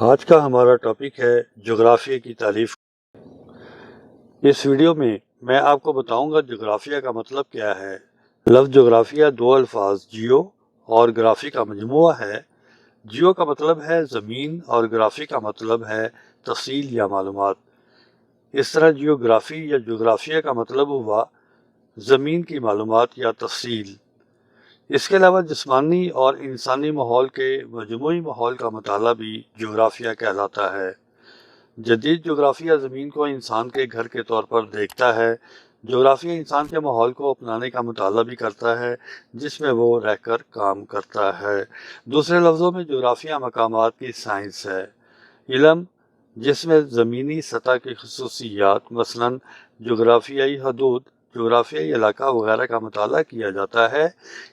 آج کا ہمارا ٹاپک ہے جغرافیہ کی تعریف۔ اس ویڈیو میں میں آپ کو بتاؤں گا جغرافیہ کا مطلب کیا ہے۔ لفظ جغرافیہ دو الفاظ جیو اور گرافی کا مجموعہ ہے۔ جیو کا مطلب ہے زمین اور گرافی کا مطلب ہے تفصیل یا معلومات۔ اس طرح جیوگرافی یا جغرافیہ کا مطلب ہوا زمین کی معلومات یا تفصیل۔ اس کے علاوہ جسمانی اور انسانی ماحول کے مجموعی ماحول کا مطالعہ بھی جغرافیہ کہلاتا ہے۔ جدید جغرافیہ زمین کو انسان کے گھر کے طور پر دیکھتا ہے۔ جغرافیہ انسان کے ماحول کو اپنانے کا مطالعہ بھی کرتا ہے جس میں وہ رہ کر کام کرتا ہے۔ دوسرے لفظوں میں جغرافیہ مقامات کی سائنس ہے، علم جس میں زمینی سطح کی خصوصیات مثلاً جغرافیائی حدود، جغرافیائی علاقہ وغیرہ کا مطالعہ کیا جاتا ہے۔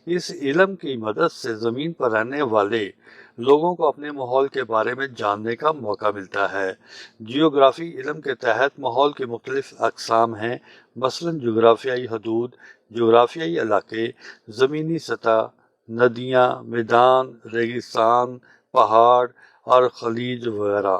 اس علم کی مدد سے زمین پر رہنے والے لوگوں کو اپنے ماحول کے بارے میں جاننے کا موقع ملتا ہے۔ جیوگرافی علم کے تحت ماحول کی مختلف اقسام ہیں، مثلاً جغرافیائی حدود، جغرافیائی علاقے، زمینی سطح، ندیاں، میدان، ریگستان، پہاڑ اور خلیج وغیرہ۔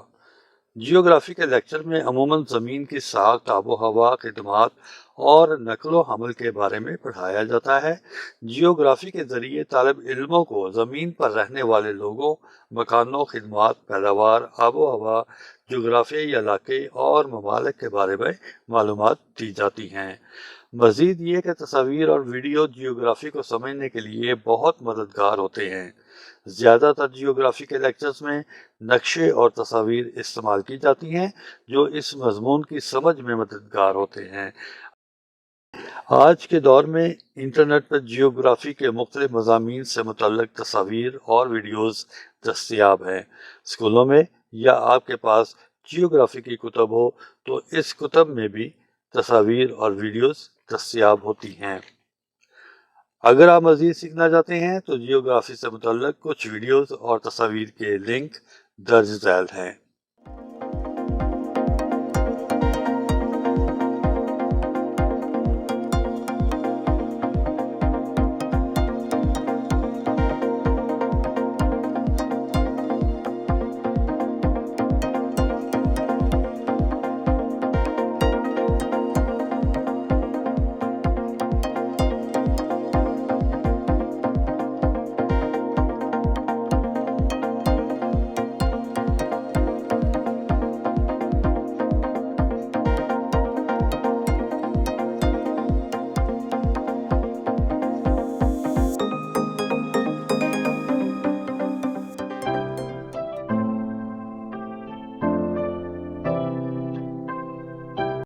جیوگرافی کے لیکچر میں عموماً زمین کی ساخت، آب و ہوا، خدمات اور نقل و حمل کے بارے میں پڑھایا جاتا ہے۔ جیوگرافی کے ذریعے طالب علموں کو زمین پر رہنے والے لوگوں، مکانوں، خدمات، پیداوار، آب و ہوا، جغرافیائی علاقے اور ممالک کے بارے میں معلومات دی جاتی ہیں۔ مزید یہ کہ تصاویر اور ویڈیو جیوگرافی کو سمجھنے کے لیے بہت مددگار ہوتے ہیں۔ زیادہ تر جیوگرافی کے لیکچرز میں نقشے اور تصاویر استعمال کی جاتی ہیں جو اس مضمون کی سمجھ میں مددگار ہوتے ہیں۔ آج کے دور میں انٹرنیٹ پر جیوگرافی کے مختلف مضامین سے متعلق تصاویر اور ویڈیوز دستیاب ہیں۔ اسکولوں میں یا آپ کے پاس جیوگرافی کی کتب ہو تو اس کتب میں بھی تصاویر اور ویڈیوز دستیاب ہوتی ہیں۔ اگر آپ مزید سیکھنا چاہتے ہیں تو جیوگرافی سے متعلق کچھ ویڈیوز اور تصاویر کے لنک درج ذیل ہیں۔